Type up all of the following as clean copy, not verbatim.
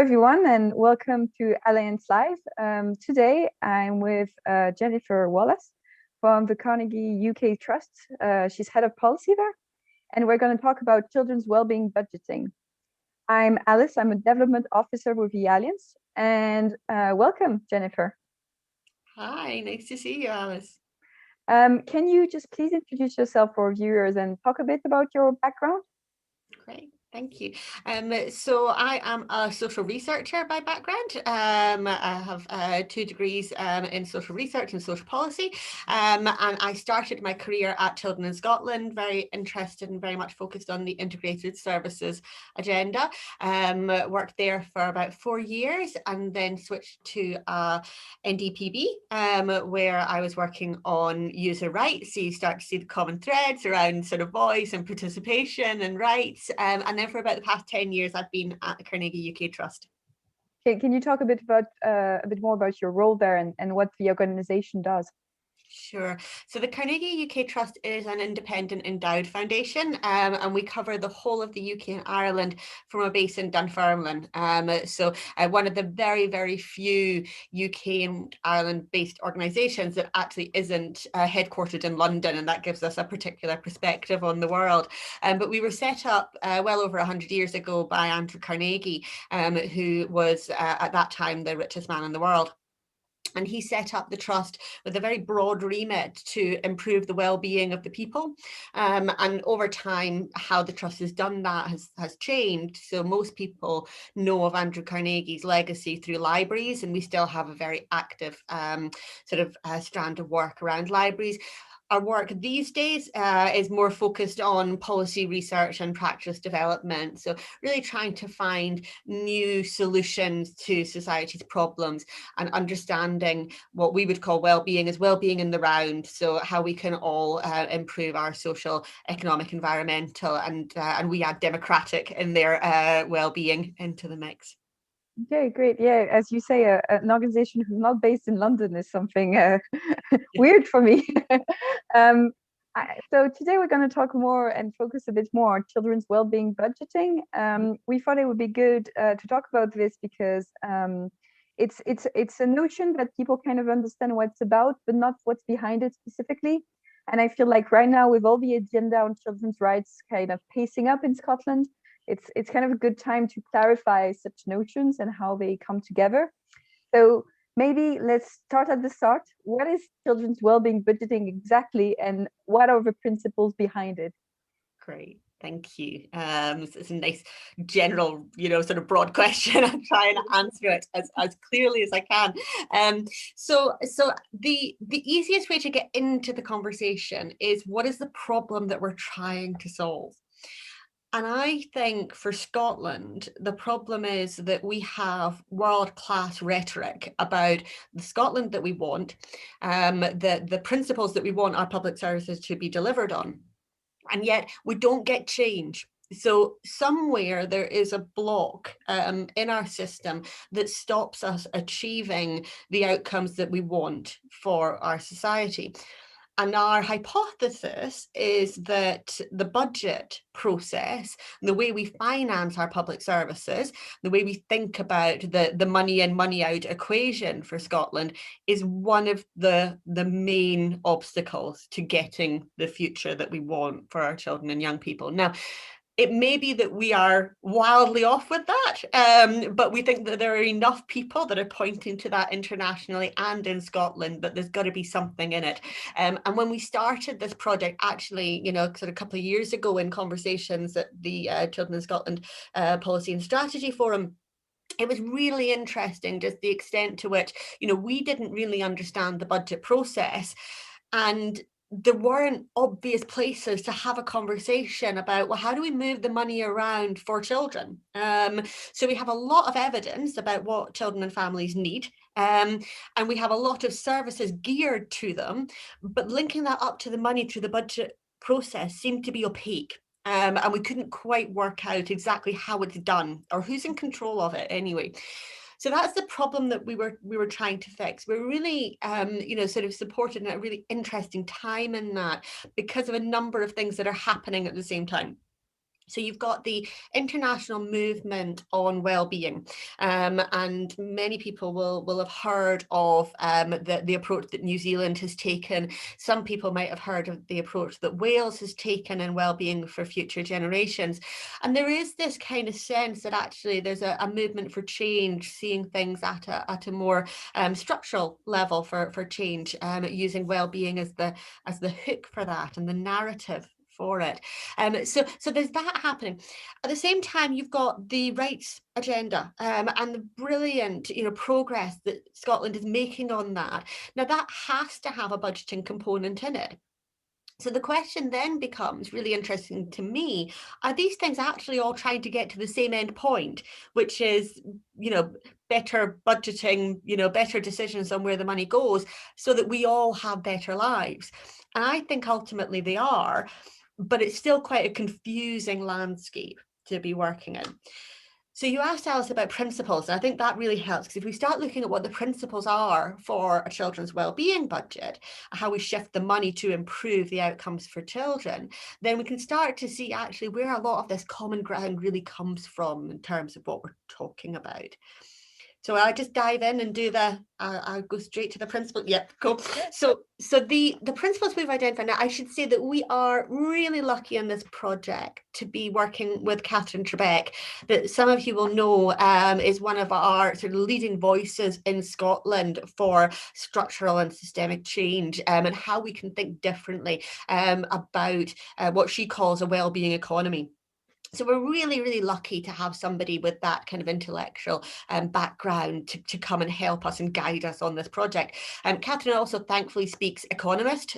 everyone, and welcome to Alliance Live. Today, I'm with Jennifer Wallace from the Carnegie UK Trust. She's head of policy there, and we're going to talk about children's wellbeing budgeting. I'm Alice. I'm a development officer with the Alliance, and welcome, Jennifer. Hi, nice to see you, Alice. Can you just please introduce yourself for viewers and talk a bit about your background? Great. Thank you. So I am a social researcher by background. I have 2 degrees in social research and social policy. And I started my career at Children in Scotland, very interested and very much focused on the integrated services agenda. Worked there for about 4 years and then switched to NDPB, where I was working on user rights. So you start to see the common threads around sort of voice and participation and rights. And then for about the past 10 years, I've been at the Carnegie UK Trust. Okay, can you talk a bit more about your role there and what the organization does? Sure. So the Carnegie UK Trust is an independent endowed foundation, and we cover the whole of the UK and Ireland from a base in Dunfermline. So one of the very, very few UK and Ireland based organisations that actually isn't headquartered in London, and that gives us a particular perspective on the world. But we were set up well over 100 years ago by Andrew Carnegie, who was at that time the richest man in the world. And he set up the trust with a very broad remit to improve the well-being of the people. And over time, how the trust has done that has changed. So most people know of Andrew Carnegie's legacy through libraries, and we still have a very active strand of work around libraries. Our work these days is more focused on policy research and practice development. So really trying to find new solutions to society's problems and understanding what we would call well-being as well-being in the round. So how we can all improve our social, economic, environmental, and we add democratic in their well-being into the mix. Okay, great. Yeah, as you say, an organization who's not based in London is something weird for me. So today we're going to talk more and focus a bit more on children's well-being budgeting. We thought it would be good to talk about this because it's a notion that people kind of understand what it's about, but not what's behind it specifically. And I feel like right now, with all the agenda on children's rights kind of pacing up in Scotland, it's kind of a good time to clarify such notions and how they come together. So maybe let's start at the start. What is children's wellbeing budgeting exactly, and what are the principles behind it? Great. Thank you. It's a nice general, sort of broad question. I'm trying to answer it as clearly as I can. So the easiest way to get into the conversation is, what is the problem that we're trying to solve? And I think for Scotland, the problem is that we have world-class rhetoric about the Scotland that we want, the principles that we want our public services to be delivered on. And yet we don't get change. So somewhere there is a block in our system that stops us achieving the outcomes that we want for our society. And our hypothesis is that the budget process, the way we finance our public services, the way we think about the money in, money out equation for Scotland is one of the main obstacles to getting the future that we want for our children and young people. Now, it may be that we are wildly off with that, but we think that there are enough people that are pointing to that internationally and in Scotland that there's got to be something in it. And when we started this project, actually, sort of a couple of years ago in conversations at the Children in Scotland Policy and Strategy Forum, it was really interesting just the extent to which, we didn't really understand the budget process. And there weren't obvious places to have a conversation about, well, how do we move the money around for children? So we have a lot of evidence about what children and families need, and we have a lot of services geared to them, but linking that up to the money through the budget process seemed to be opaque. And we couldn't quite work out exactly how it's done or who's in control of it anyway. So that's the problem that we were trying to fix. We're really, sort of supported in a really interesting time in that because of a number of things that are happening at the same time. So you've got the international movement on well-being, and many people will have heard of the approach that New Zealand has taken. Some people might have heard of the approach that Wales has taken in well-being for future generations. And there is this kind of sense that actually there's a movement for change, seeing things at a more structural level for change, using well-being as the hook for that and the narrative for it. So there's that happening. At the same time, you've got the rights agenda and the brilliant, progress that Scotland is making on that. Now that has to have a budgeting component in it. So the question then becomes really interesting to me, are these things actually all trying to get to the same end point, which is, better budgeting, better decisions on where the money goes so that we all have better lives? And I think ultimately they are, but it's still quite a confusing landscape to be working in. So you asked Alice about principles, and I think that really helps, because if we start looking at what the principles are for a children's wellbeing budget, how we shift the money to improve the outcomes for children, then we can start to see actually where a lot of this common ground really comes from in terms of what we're talking about. So I'll just dive in and do I'll go straight to the principle. Yep, cool. So the principles we've identified, now I should say that we are really lucky in this project to be working with Catherine Trebeck, that some of you will know is one of our sort of leading voices in Scotland for structural and systemic change, and how we can think differently about what she calls a wellbeing economy. So we're really, really lucky to have somebody with that kind of intellectual background to come and help us and guide us on this project. Catherine also thankfully speaks economist,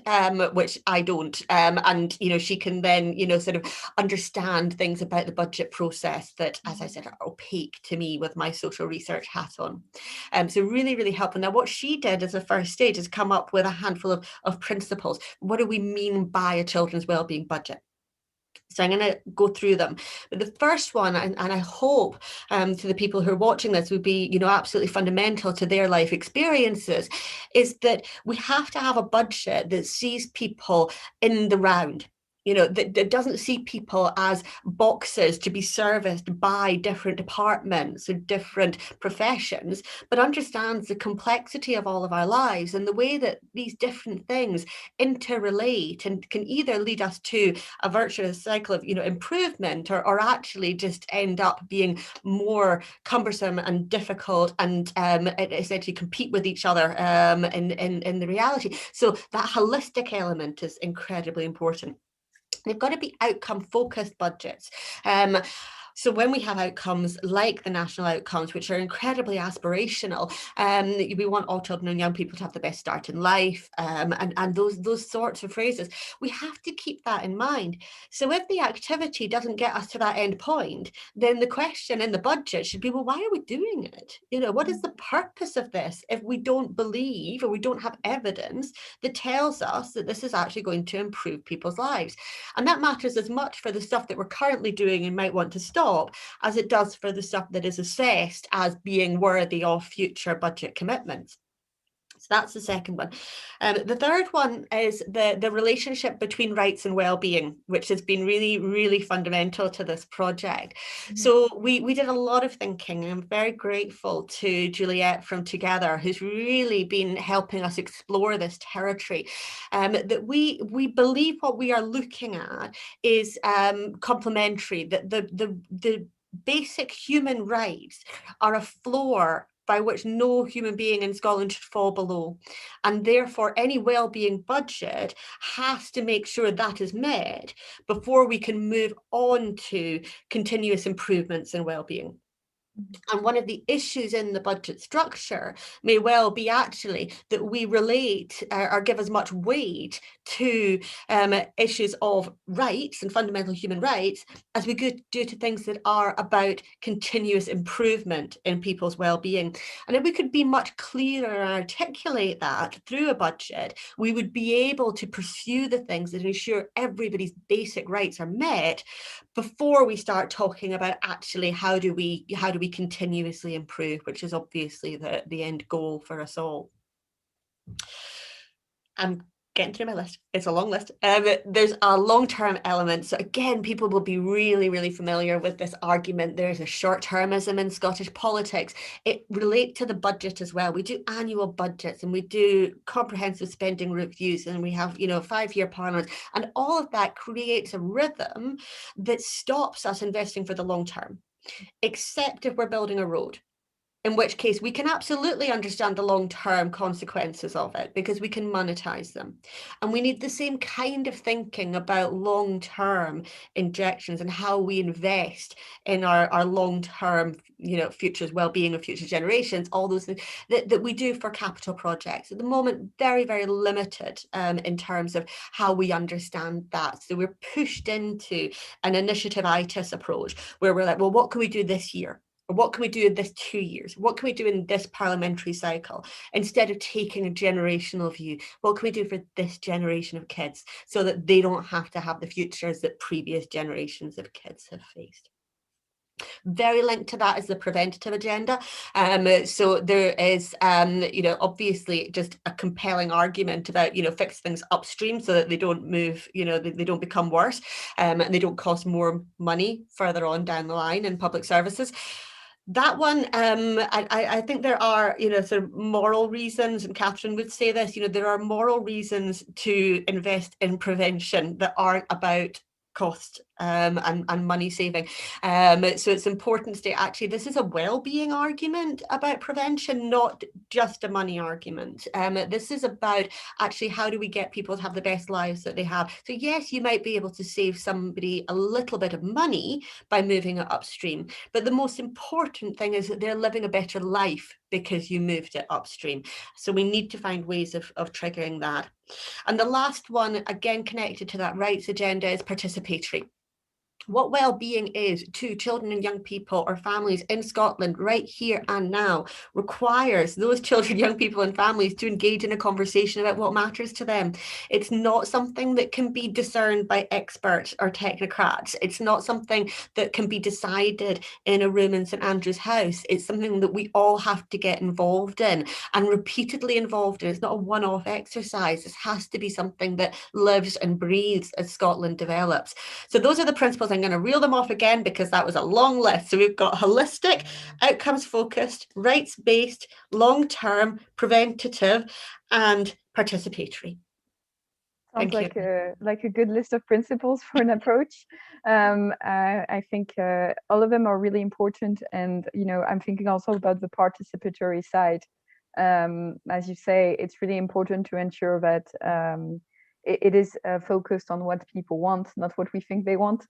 which I don't. And, she can then, sort of understand things about the budget process that, as I said, are opaque to me with my social research hat on. So really, really helpful. Now, what she did as a first stage is come up with a handful of principles. What do we mean by a children's wellbeing budget? So I'm going to go through them. But the first one, and I hope to the people who are watching this would be, absolutely fundamental to their life experiences, is that we have to have a budget that sees people in the round. That doesn't see people as boxes to be serviced by different departments or different professions, but understands the complexity of all of our lives and the way that these different things interrelate and can either lead us to a virtuous cycle of, improvement or actually just end up being more cumbersome and difficult and essentially compete with each other in the reality. So that holistic element is incredibly important. They've got to be outcome focused budgets. So when we have outcomes like the national outcomes, which are incredibly aspirational, we want all children and young people to have the best start in life, and those sorts of phrases, we have to keep that in mind. So if the activity doesn't get us to that end point, then the question in the budget should be, well, why are we doing it? What is the purpose of this if we don't believe or we don't have evidence that tells us that this is actually going to improve people's lives? And that matters as much for the stuff that we're currently doing and might want to stop as it does for the stuff that is assessed as being worthy of future budget commitments. So that's the second one. The third one is the relationship between rights and well-being, which has been really, really fundamental to this project. Mm-hmm. So we did a lot of thinking, and I'm very grateful to Juliet from Together, who's really been helping us explore this territory. That we believe what we are looking at is complementary, that the basic human rights are a floor by which no human being in Scotland should fall below. And therefore, any wellbeing budget has to make sure that is met before we can move on to continuous improvements in wellbeing. And one of the issues in the budget structure may well be actually that we relate or give as much weight to issues of rights and fundamental human rights as we do to things that are about continuous improvement in people's well-being. And if we could be much clearer and articulate that through a budget, we would be able to pursue the things that ensure everybody's basic rights are met before we start talking about actually how do we continuously improve, which is obviously the end goal for us all. I'm getting through my list. It's a long list. There's a long-term element. So again, people will be really, really familiar with this argument. There's a short-termism in Scottish politics. It relates to the budget as well. We do annual budgets and we do comprehensive spending reviews, and we have, 5-year parliaments, and all of that creates a rhythm that stops us investing for the long term, except if we're building a road, in which case we can absolutely understand the long-term consequences of it because we can monetize them. And we need the same kind of thinking about long-term injections and how we invest in our long-term, futures, well-being of future generations, all those things that we do for capital projects. At the moment, very, very limited in terms of how we understand that. So we're pushed into an initiative-itis approach where we're like, well, what can we do this year? Or what can we do in this 2 years? What can we do in this parliamentary cycle? Instead of taking a generational view, what can we do for this generation of kids so that they don't have to have the futures that previous generations of kids have faced? Very linked to that is the preventative agenda. So there is, obviously just a compelling argument about, fix things upstream so that they don't move, they don't become worse, and they don't cost more money further on down the line in public services. That one, I think there are, sort of moral reasons, and Catherine would say this, there are moral reasons to invest in prevention that aren't about cost and money saving. So it's important to say, actually, this is a well-being argument about prevention, not just a money argument. This is about actually how do we get people to have the best lives that they have. So yes, you might be able to save somebody a little bit of money by moving it upstream, but the most important thing is that they're living a better life because you moved it upstream. So we need to find ways of triggering that. And the last one, again connected to that rights agenda, is participatory. What well-being is to children and young people or families in Scotland right here and now requires those children, young people and families to engage in a conversation about what matters to them. It's not something that can be discerned by experts or technocrats. It's not something that can be decided in a room in St Andrew's House. It's something that we all have to get involved in and repeatedly involved in. It's not a one-off exercise. This has to be something that lives and breathes as Scotland develops. So those are the principles. I'm going to reel them off again because that was a long list. So we've got holistic, outcomes focused, rights based, long term, preventative, and participatory. Sounds like a good list of principles for an approach. I think all of them are really important, and I'm thinking also about the participatory side. As you say, it's really important to ensure that it is focused on what people want, not what we think they want.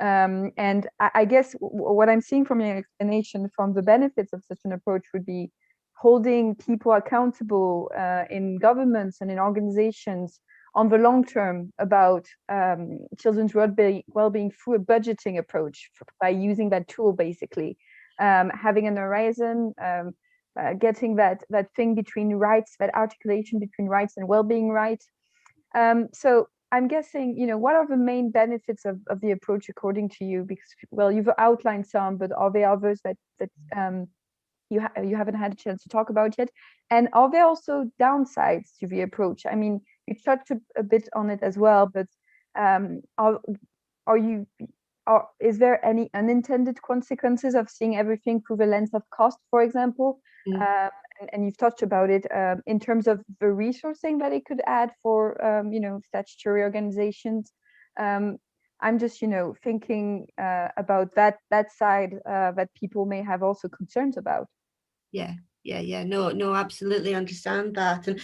And I guess what I'm seeing from your explanation from the benefits of such an approach would be holding people accountable in governments and in organizations on the long term about children's well-being through a budgeting approach by using that tool, basically. Having an horizon, getting that thing between rights, that articulation between rights and well-being rights. So I'm guessing, what are the main benefits of the approach according to you? Because, well, you've outlined some, but are there others that you haven't had a chance to talk about yet? And are there also downsides to the approach? I mean, you touched a bit on it as well, but is there any unintended consequences of seeing everything through the lens of cost, for example? And you've touched about it in terms of the resourcing that it could add for, statutory organizations. I'm just, thinking about that side that people may have also concerns about. Yeah. No, absolutely understand that. And,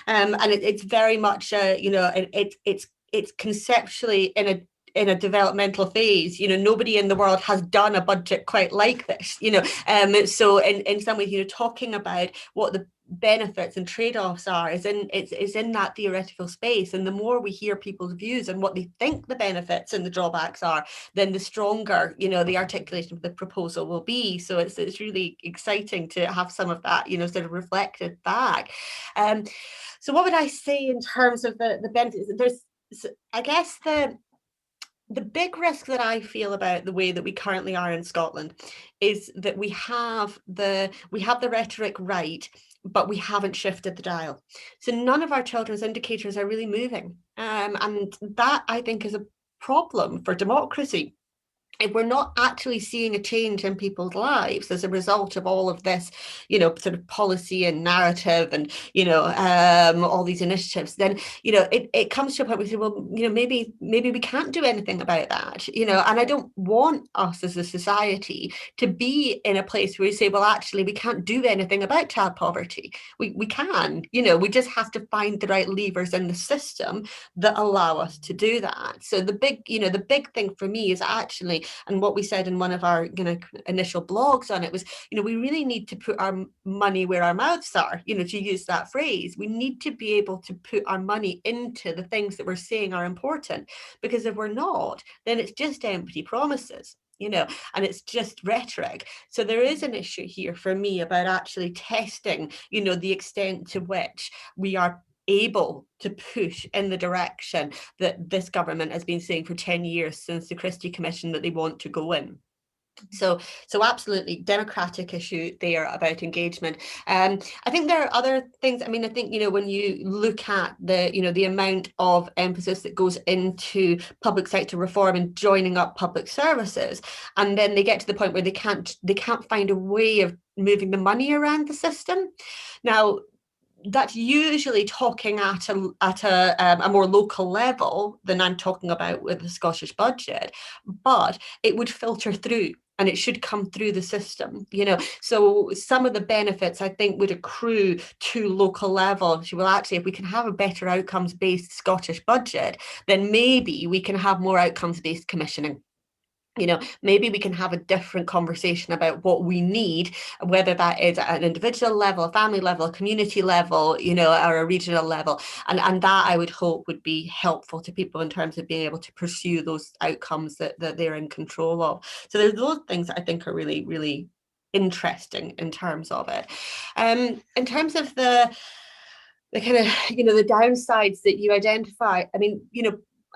and it's very much, it's conceptually in a developmental phase. Nobody in the world has done a budget quite like this, so in some ways, talking about what the benefits and trade-offs are is in that theoretical space. And the more we hear people's views and what they think the benefits and the drawbacks are, then the stronger the articulation of the proposal will be. So it's really exciting to have some of that sort of reflected back. So what would I say in terms of the benefits? There's, I guess, the big risk that I feel about the way that we currently are in Scotland is that we have the rhetoric right, but we haven't shifted the dial. So none of our children's indicators are really moving. And that, I think, is a problem for democracy. If we're not actually seeing a change in people's lives as a result of all of this, sort of policy and narrative and, all these initiatives, then, it comes to a point where we say, well, maybe we can't do anything about that, and I don't want us as a society to be in a place where we say, well, actually, we can't do anything about child poverty. We can, we just have to find the right levers in the system that allow us to do that. So the big thing for me is actually, and what we said in one of our initial blogs on it was, we really need to put our money where our mouths are, to use that phrase. We need to be able to put our money into the things that we're saying are important, because if we're not, then it's just empty promises, and it's just rhetoric. So there is an issue here for me about actually testing, the extent to which we are able to push in the direction that this government has been saying for 10 years since the Christie Commission that they want to go in. So absolutely democratic issue there about engagement. I think there are other things. I mean, I think, when you look at the amount of emphasis that goes into public sector reform and joining up public services, and then they get to the point where they can't find a way of moving the money around the system. Now, that's usually talking at a more local level than I'm talking about with the Scottish budget, but it would filter through and it should come through the system, So some of the benefits, I think, would accrue to local level. Well, actually, if we can have a better outcomes-based Scottish budget, then maybe we can have more outcomes-based commissioning. Maybe we can have a different conversation about what we need, whether that is at an individual level, a family level, a community level, or a regional level. And that, I would hope, would be helpful to people in terms of being able to pursue those outcomes that they're in control of. So there's those things that I think are really, really interesting in terms of it. In terms of the kind of, the downsides that you identify, I mean,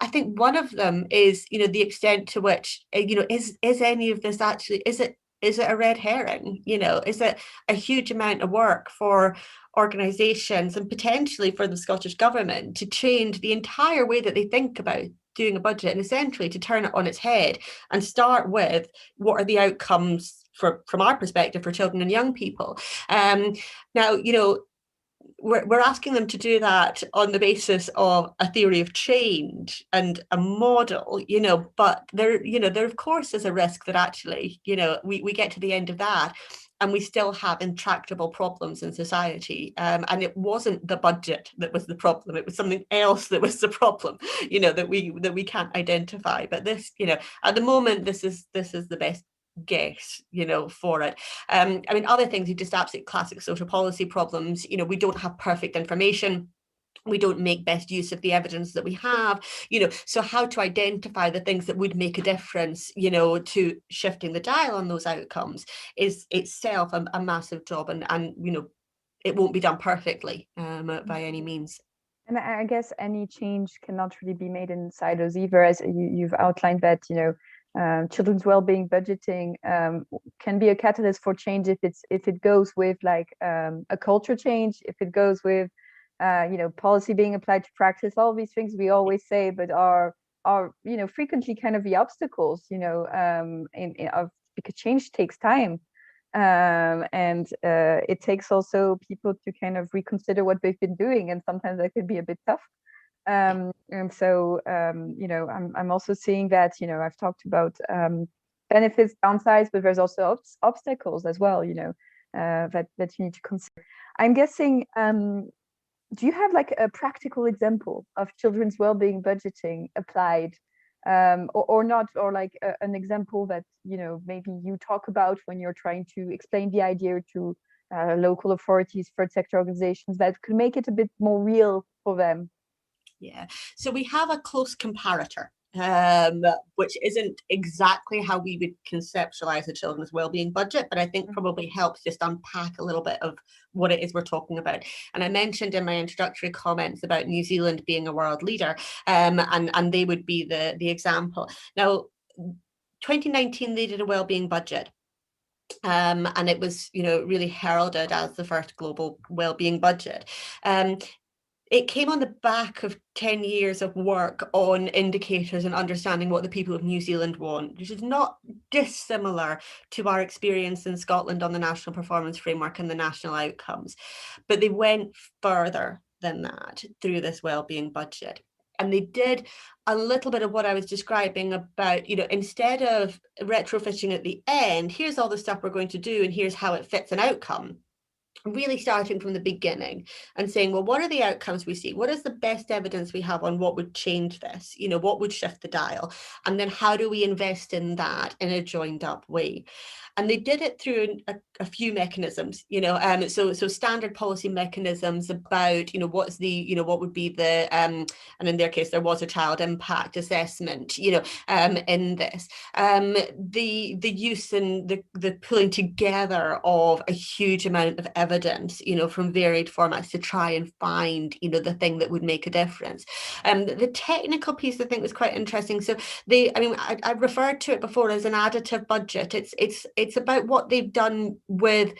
I think one of them is, the extent to which, is any of this actually, is it a red herring? Is it a huge amount of work for organisations and potentially for the Scottish government to change the entire way that they think about doing a budget, and essentially to turn it on its head and start with what are the outcomes from our perspective for children and young people? Now, we're asking them to do that on the basis of a theory of change and a model, but there of course is a risk that actually, we get to the end of that and we still have intractable problems in society. And it wasn't the budget that was the problem. It was something else that was the problem, that we can't identify. But this, at the moment, this is the best guess, for it. I mean, other things are just absolute classic social policy problems. We don't have perfect information. We don't make best use of the evidence that we have, so how to identify the things that would make a difference, to shifting the dial on those outcomes is itself a massive job, and it won't be done perfectly by any means. And I guess any change cannot really be made in silos either, as you've outlined that, children's well-being budgeting can be a catalyst for change if it goes with like a culture change, if it goes with policy being applied to practice, all these things we always say, but are frequently kind of the obstacles, because change takes time, and it takes also people to kind of reconsider what they've been doing, and sometimes that can be a bit tough. And so I'm also seeing that I've talked about benefits, downsides, but there's also obstacles as well, that you need to consider. I'm guessing, do you have like a practical example of children's well-being budgeting applied, or not, or like an example that maybe you talk about when you're trying to explain the idea to local authorities, third sector organizations, that could make it a bit more real for them? Yeah, so we have a close comparator which isn't exactly how we would conceptualize a children's wellbeing budget, but I think probably helps just unpack a little bit of what it is we're talking about. And I mentioned in my introductory comments about New Zealand being a world leader, and they would be the example. Now, 2019, they did a wellbeing budget. And it was, really heralded as the first global wellbeing budget. It came on the back of 10 years of work on indicators and understanding what the people of New Zealand want, which is not dissimilar to our experience in Scotland on the National Performance Framework and the national outcomes. But they went further than that through this wellbeing budget. And they did a little bit of what I was describing about, instead of retrofitting at the end, here's all the stuff we're going to do and here's how it fits an outcome. Really starting from the beginning and saying, well, what are the outcomes we see? What is the best evidence we have on what would change this? What would shift the dial? And then how do we invest in that in a joined up way? And they did it through a few mechanisms, so standard policy mechanisms about, what's the, what would be the, and in their case, there was a child impact assessment, in this, the use and the pulling together of a huge amount of evidence, from varied formats to try and find, the thing that would make a difference. The technical piece I think was quite interesting. So I referred to it before as an additive budget. It's about what they've done with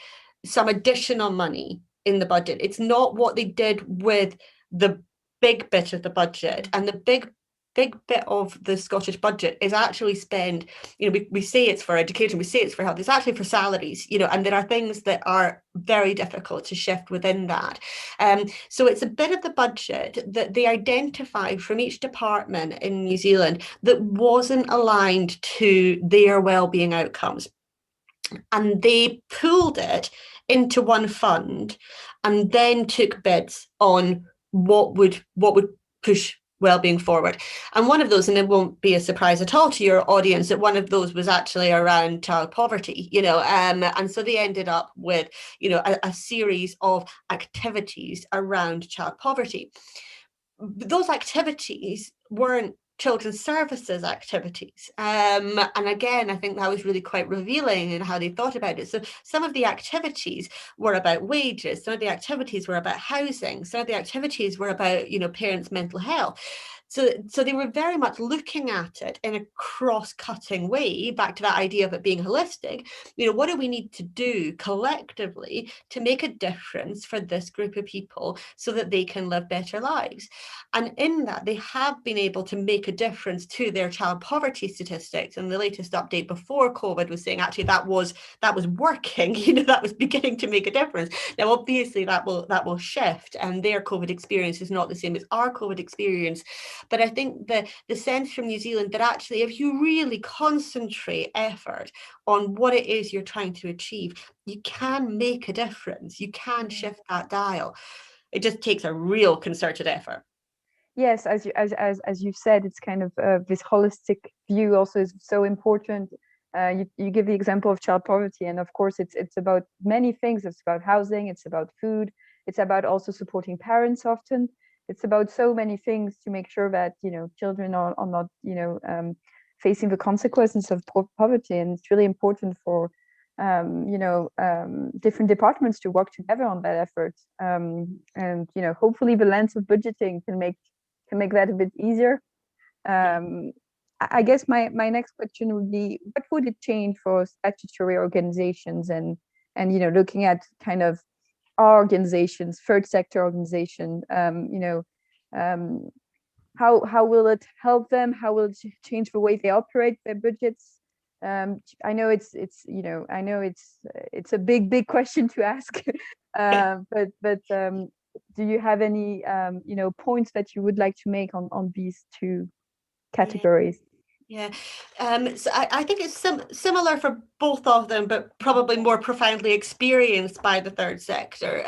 some additional money in the budget. It's not what they did with the big bit of the budget. And the big bit of the Scottish budget is actually spent, we say it's for education, we say it's for health, it's actually for salaries, and there are things that are very difficult to shift within that. So it's a bit of the budget that they identified from each department in New Zealand that wasn't aligned to their wellbeing outcomes. And they pooled it into one fund and then took bids on what would push wellbeing forward. And one of those, and it won't be a surprise at all to your audience, that one of those was actually around child poverty, and so they ended up with, a series of activities around child poverty. Those activities weren't children's services activities. And again, I think that was really quite revealing in how they thought about it. So some of the activities were about wages, some of the activities were about housing, some of the activities were about, parents' mental health. So they were very much looking at it in a cross-cutting way, back to that idea of it being holistic. What do we need to do collectively to make a difference for this group of people so that they can live better lives? And in that, they have been able to make a difference to their child poverty statistics. And the latest update before COVID was saying actually that was working, that was beginning to make a difference. Now, obviously that will shift, and their COVID experience is not the same as our COVID experience. But I think the sense from New Zealand that actually, if you really concentrate effort on what it is you're trying to achieve, you can make a difference. You can shift that dial. It just takes a real concerted effort. Yes, as you've said, it's kind of this holistic view also is so important. You give the example of child poverty, and of course it's about many things. It's about housing, it's about food, it's about also supporting parents often. It's about so many things to make sure that children are not facing the consequences of poverty, and it's really important for different departments to work together on that effort. And hopefully the lens of budgeting can make that a bit easier. I guess my next question would be, what would it change for statutory organizations and looking at kind of our organizations, third sector organization, how will it help them? How will it change the way they operate their budgets? I know it's a big question to ask, but do you have any points that you would like to make on these two categories? Yeah, so I think it's similar for both of them, but probably more profoundly experienced by the third sector.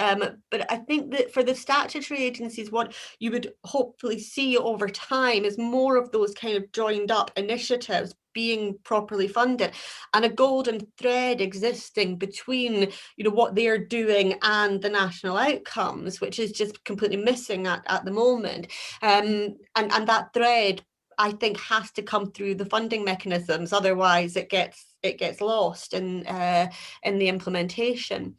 But I think that for the statutory agencies, what you would hopefully see over time is more of those kind of joined up initiatives being properly funded, and a golden thread existing between what they're doing and the national outcomes, which is just completely missing at the moment. And that thread I think has to come through the funding mechanisms. Otherwise, it gets lost in the implementation.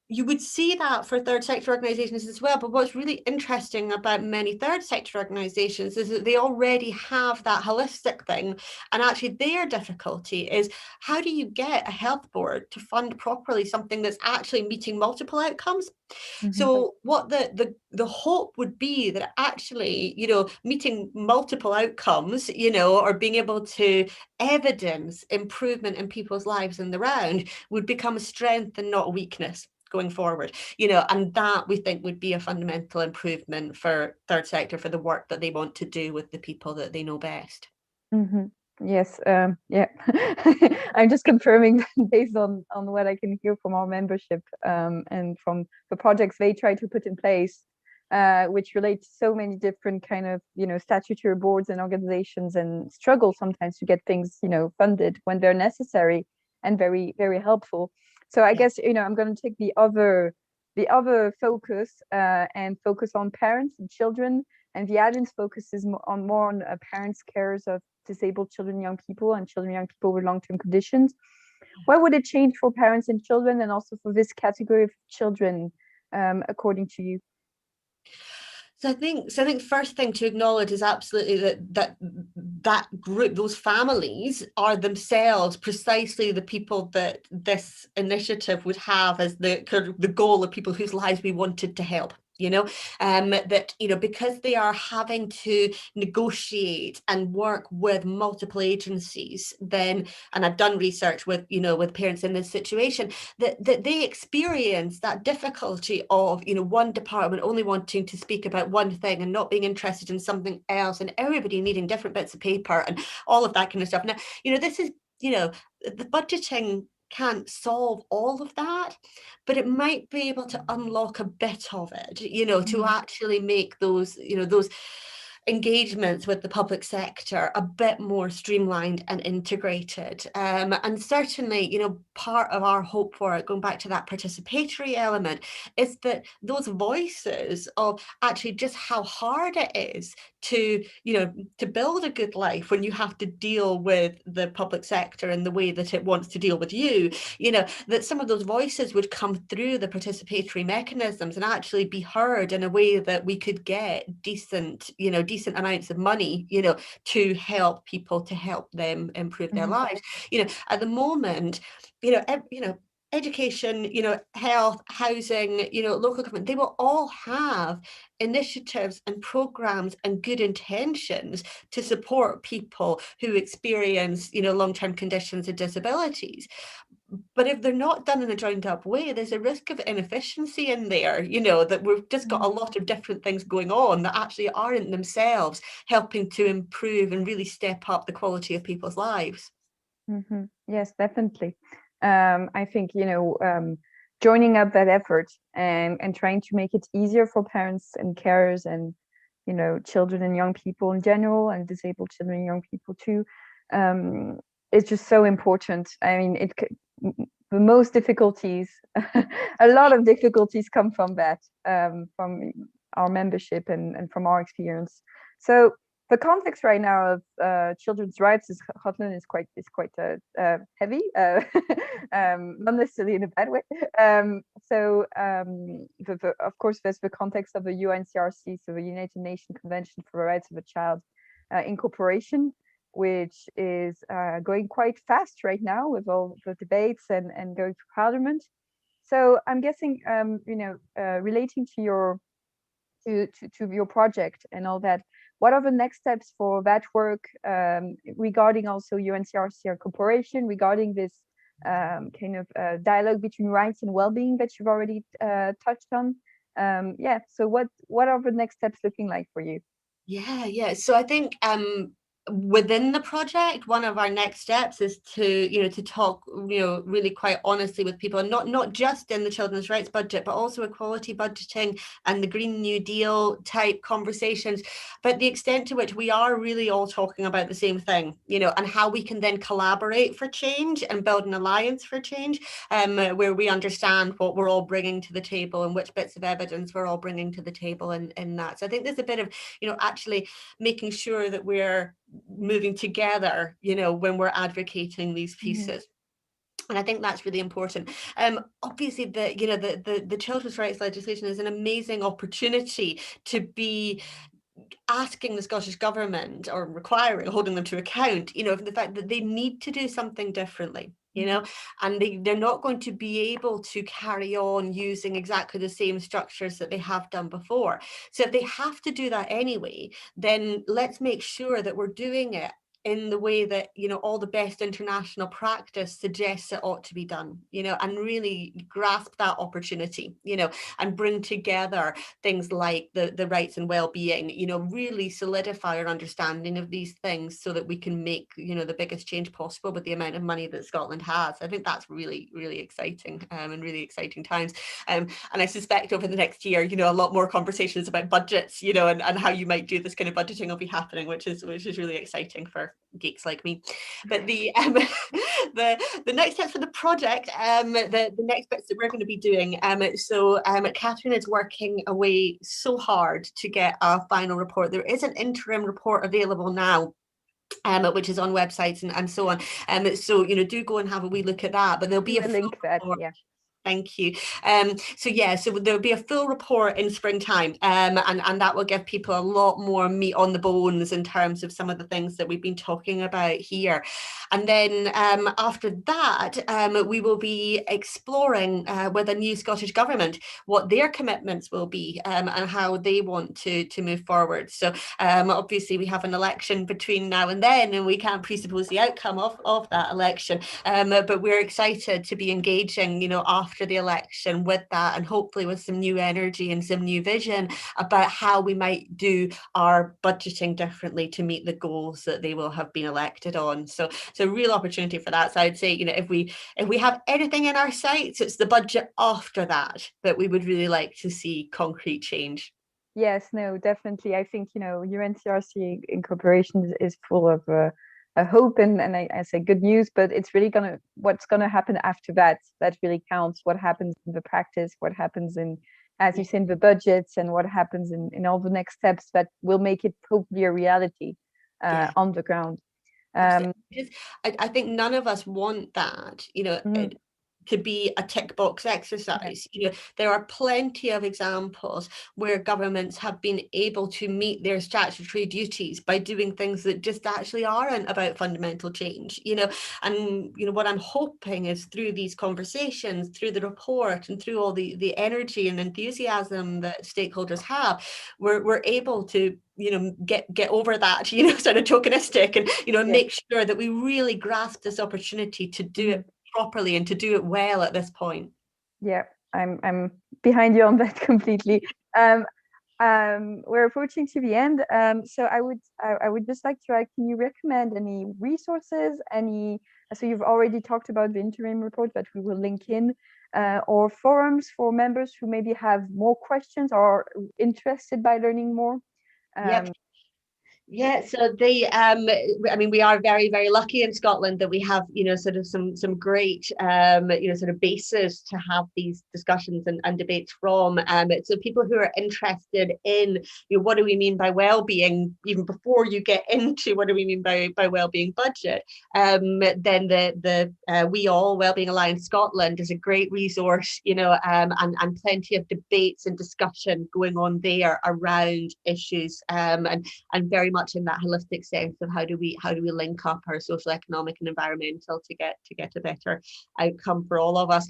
You would see that for third sector organisations as well. But what's really interesting about many third sector organisations is that they already have that holistic thing. And actually their difficulty is, how do you get a health board to fund properly something that's actually meeting multiple outcomes? So what the hope would be that actually, meeting multiple outcomes, or being able to evidence improvement in people's lives in the round would become a strength and not a weakness going forward, and that we think would be a fundamental improvement for third sector, for the work that they want to do with the people that they know best. Yes, yeah. I'm just confirming based on what I can hear from our membership and from the projects they try to put in place, which relate to so many different kind of, statutory boards and organizations, and struggle sometimes to get things, funded when they're necessary and very, very helpful. So I guess, I'm going to take the other focus and focus on parents and children. And the audience focuses more on parents, carers of disabled children, young people, and children, young people with long-term conditions. What would it change for parents and children, and also for this category of children, according to you? So I think first thing to acknowledge is absolutely that group, those families, are themselves precisely the people that this initiative would have as the goal of people whose lives we wanted to help. Because they are having to negotiate and work with multiple agencies, and I've done research with parents in this situation, that they experience that difficulty of one department only wanting to speak about one thing and not being interested in something else, and everybody needing different bits of paper and all of that kind of stuff. Now, this is the budgeting can't solve all of that, but it might be able to unlock a bit of it, to actually make those engagements with the public sector a bit more streamlined and integrated. And certainly, part of our hope for it, going back to that participatory element, is that those voices of actually just how hard it is to build a good life when you have to deal with the public sector in the way that it wants to deal with you, that some of those voices would come through the participatory mechanisms and actually be heard in a way that we could get decent amounts of money, to help people, to help them improve their lives. At the moment, education, health, housing, local government, they will all have initiatives and programs and good intentions to support people who experience, long-term conditions and disabilities. But if they're not done in a joined up way, there's a risk of inefficiency in there, that we've just got a lot of different things going on that actually aren't themselves helping to improve and really step up the quality of people's lives. Yes, definitely. I think, joining up that effort and trying to make it easier for parents and carers and, children and young people in general, and disabled children and young people too, it's just so important. I mean, the most difficulties, a lot of difficulties come from that, from our membership and from our experience. So the context right now of children's rights in Scotland is quite heavy, not necessarily in a bad way. Of course, there's the context of the UNCRC, so the United Nations Convention for the Rights of the Child, incorporation, which is going quite fast right now with all the debates and going to Parliament. So I'm guessing, relating to your project and all that, what are the next steps for that work, regarding also UNCRC incorporation, regarding this kind of dialogue between rights and well-being that you've already touched on? So what are the next steps looking like for you? Yeah. So I think within the project, one of our next steps is to talk, really quite honestly with people, and not just in the children's rights budget, but also equality budgeting and the Green New Deal type conversations, but the extent to which we are really all talking about the same thing, and how we can then collaborate for change and build an alliance for change, where we understand what we're all bringing to the table and which bits of evidence we're all bringing to the table in that. So I think there's a bit of, actually making sure that we're moving together, when we're advocating these pieces. And I think that's really important. Obviously, the children's rights legislation is an amazing opportunity to be asking the Scottish Government, or holding them to account, for the fact that they need to do something differently, and they're not going to be able to carry on using exactly the same structures that they have done before. So if they have to do that anyway, then let's make sure that we're doing it in the way that, all the best international practice suggests it ought to be done, and really grasp that opportunity, and bring together things like the rights and well-being, really solidify our understanding of these things so that we can make, the biggest change possible with the amount of money that Scotland has. I think that's really, really exciting, and really exciting times. And I suspect over the next year, a lot more conversations about budgets, and how you might do this kind of budgeting will be happening, which is really exciting for geeks like me. But the next steps for the project, the next bits that we're going to be doing, so Catherine is working away so hard to get a final report. There is an interim report available now, which is on websites and so on, so do go and have a wee look at that, but there'll be a link that, yeah. Thank you. So there'll be a full report in springtime, and that will give people a lot more meat on the bones in terms of some of the things that we've been talking about here. And then after that, we will be exploring with a new Scottish Government what their commitments will be, and how they want to move forward. So obviously we have an election between now and then, and we can't presuppose the outcome of that election, but we're excited to be engaging, after the election with that, and hopefully with some new energy and some new vision about how we might do our budgeting differently to meet the goals that they will have been elected on. So it's a real opportunity for that. So I'd say, if we have anything in our sights, it's the budget after that we would really like to see concrete change. Yes, no, definitely. I think, UNCRC incorporation is full of a hope and I say good news, but it's really what's gonna happen after that really counts. What happens in the practice, what happens in, as you say, in the budgets, and what happens in all the next steps that will make it hopefully a reality on the ground. I think none of us want that, to be a tick box exercise. There are plenty of examples where governments have been able to meet their statutory duties by doing things that just actually aren't about fundamental change, and what I'm hoping is through these conversations, through the report, and through all the energy and enthusiasm that stakeholders have, we're able to get over that sort of tokenistic, and make sure that we really grasp this opportunity to do it properly and to do it well at this point. Yeah, I'm behind you on that completely. We're approaching to the end, so I would just like to can you recommend any resources, so you've already talked about the interim report that we will link in, or forums for members who maybe have more questions or interested by learning more? Yep. Yeah, so we are very, very lucky in Scotland that we have, sort of some great, sort of bases to have these discussions and debates from. So people who are interested in, what do we mean by well-being, even before you get into what do we mean by well-being budget, then the We All Wellbeing Alliance Scotland is a great resource, and plenty of debates and discussion going on there around issues, and very much in that holistic sense of how do we link up our social, economic and environmental to get a better outcome for all of us.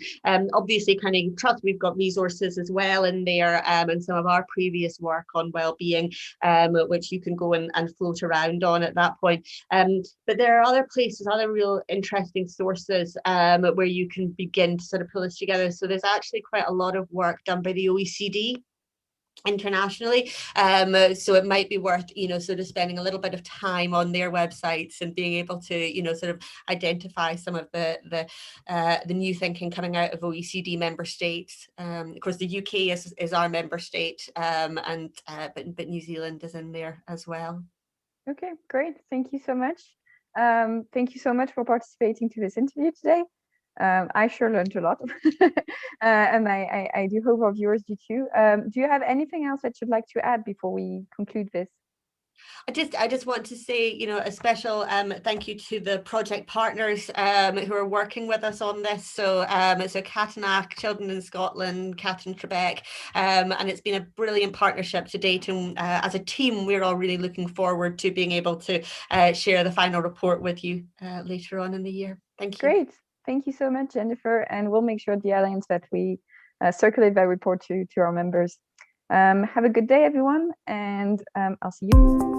Obviously Carnegie Trust, we've got resources as well in there, and some of our previous work on well-being, which you can go and float around on at that point. But there are other places, other real interesting sources, where you can begin to sort of pull this together. So there's actually quite a lot of work done by the OECD internationally. So it might be worth, sort of spending a little bit of time on their websites and being able to, sort of identify some of the new thinking coming out of OECD member states. Of course, the UK is our member state, but New Zealand is in there as well. Okay, great. Thank you so much. Thank you so much for participating to this interview today. I sure learned a lot, and I do hope our viewers do too. Do you have anything else that you'd like to add before we conclude this? I just want to say, a special thank you to the project partners who are working with us on this. So Catanac, Children in Scotland, Catherine Trebek, and it's been a brilliant partnership to date. And as a team, we're all really looking forward to being able to share the final report with you later on in the year. Thank you. Great. Thank you so much, Jennifer. And we'll make sure at the Alliance that we circulate that report to our members. Have a good day, everyone, and I'll see you.